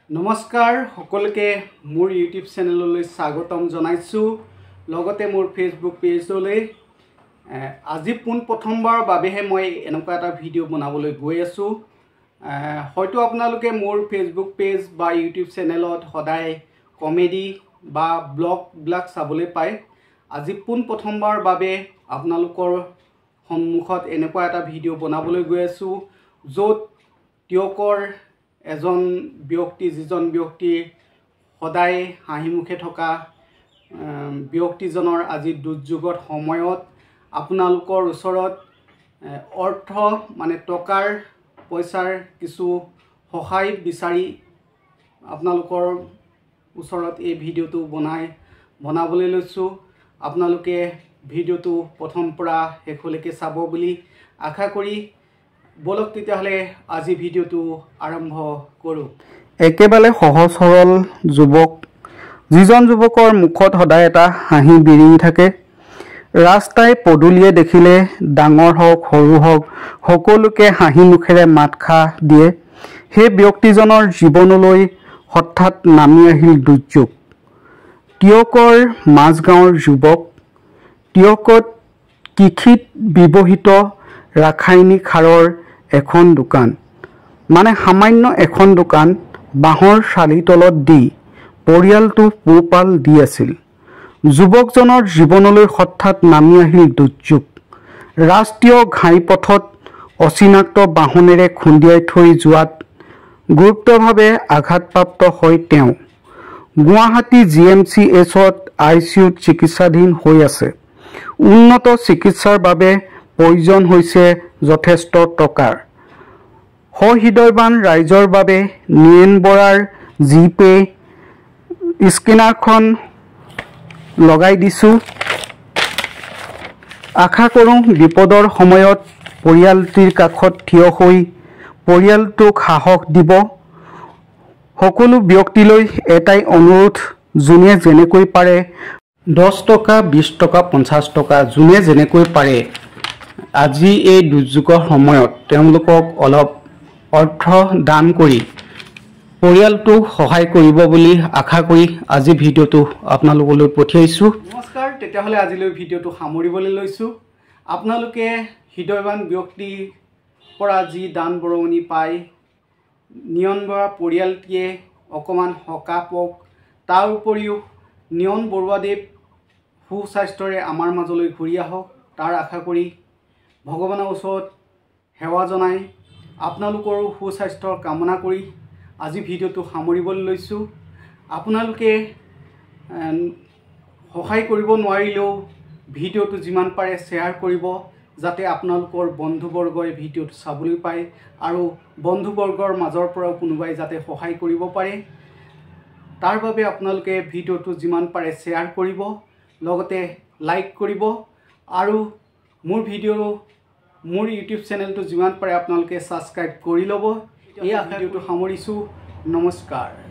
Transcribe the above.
নমস্কাৰ সকলকে মোৰ ইউটিউব চেনেললৈ স্বাগতম জনাইছো লগতে মোৰ ফেসবুক পেজলৈ আজি পুন প্ৰথমবাৰ বাবেহে মই এনেকুৱা এটা ভিডিঅ' বনাবলৈ গৈ আছো হয়তো আপোনালোকে মোৰ ফেসবুক পেজ বা ইউটিউব চেনেলত সদায় কমেডি বা ব্লগ ব্লগ চাবলৈ পায় আজি পুন প্ৰথমবাৰ বাবে আপোনালোকৰ সন্মুখত এনেকুৱা এটা ভিডিঅ' বনাবলৈ গৈ আছো য'ত টিয়কৰ এজন ব্যক্তি যিজন ব্যক্তি সদায় হাঁহিমুখে থকা ব্যক্তিজনৰ আজি দুৰ্যোগৰ সময়ত আপোনালোকৰ ওচৰত অৰ্থ মানে টকাৰ পইচাৰ কিছু সহায় বিচাৰি আপোনালোকৰ ওচৰত এই ভিডিঅ'টো বনাবলৈ লৈছো আপোনালোকে ভিডিঅ'টো প্ৰথম পৰা শেষলৈকে চাব বুলি আশা কৰি বলক তেতিয়াহলে আজি ভিডিঅ'টো আৰম্ভ কৰো একেবাৰে সহজ সৰল যুৱক যিজন যুৱকৰ মুখত সদায় এটা হাঁহি বিৰিঙি থাকে ৰাস্তায় পদুলিয়ে দেখিলে ডাঙৰ হওক সৰু হওক সকলোকে হাঁহি মুখেৰে মাতখা দিয়ে সেই ব্যক্তিজনৰ জীৱনলৈ হঠাৎ নামি আহিল দুৰ্যোগ টিয়কৰ মাজগাঁৱৰ যুৱক টিয়কত কৃষিত ব্যৱহৃত ৰাসায়নিক সাৰৰ এখন দোকান মানে সামান্য এখন দোকান বাহৰ চালি তলত দি পৰিয়ালটো পোহপাল দি আছিল যুৱকজনৰ জীৱনলৈ হঠাৎ নামি আহিল দুৰ্যোগ ৰাষ্ট্ৰীয় ঘাইপথত অচিনাক্ত বাহনেৰে খুন্দিয়াই থৈ যোৱাত গুৰুতৰভাৱে আঘাতপ্ৰাপ্ত হয় তেওঁ গুৱাহাটী GMCHত ICUত চিকিৎসাধীন হৈ আছে উন্নত চিকিৎসাৰ বাবে প্ৰয়োজন হৈছে যথেষ্ট টকাৰ সহৃদয়বান ৰাইজৰ বাবে নিয়েন বৰাৰ জিপে স্কেনাৰখন লগাই দিছো আশা কৰোঁ বিপদৰ সময়ত পৰিয়ালটিৰ কাষত থিয় হৈ পৰিয়ালটোক সাহস দিব সকলো ব্যক্তিলৈ এটাই অনুৰোধ যোনে যেনেকৈ পাৰে 10 টকা 20 টকা 50 টকা যোনে যেনেকৈ পাৰে আজি এই দুৰ্যোগৰ সময়ত তেওঁলোকক অলপ অৰ্থ দান কৰি পৰিয়ালটো সহায় কৰিব বুলি আশা কৰি আজি ভিডিঅ'টো আপোনালোকলৈ পঠিয়াইছো নমস্কাৰ তেতিয়াহলে আজিলৈ ভিডিঅ'টো সামৰিবলৈ লৈছো আপোনালোকে হৃদয়বান ব্যক্তি পৰা যি দান বৰঙণি পায় নিয়ন বৰা পৰিয়ালটিয়ে অকমান হকাপক তাৰ উপৰিও নিয়ন বৰুৱাদেৱ সুস্বাস্থ্যৰে আমাৰ মাজলৈ ঘূৰি আহক তাৰ আশা কৰি ভগৱানৰ ওচৰত সেৱা জনাই আপোনালোকৰ সুস্বাস্থ্যৰ কামনা কৰি আজি ভিডিঅ'টো সামৰিবলৈ লৈছো আপোনালোকে সহায় কৰিব নোৱাৰিলেও ভিডিঅ'টো যিমান পাৰে শ্বেয়াৰ কৰিব যাতে আপোনালোকৰ বন্ধুবৰ্গই ভিডিঅ'টো চাবলৈ পায় আৰু বন্ধুবৰ্গৰ মাজৰ পৰা কোনোবাই যাতে সহায় কৰিব পাৰে তাৰ বাবে আপোনালোকে ভিডিঅ'টো যিমান পাৰে শ্বেয়াৰ কৰিব লগতে লাইক কৰিব আৰু মোৰ ইউটিউব চেনেলটো যিমান পাৰে আপোনালোকে সাবস্ক্ৰাইব কৰি ল'ব এই ভিডিঅ'টো সামৰিছো নমস্কাৰ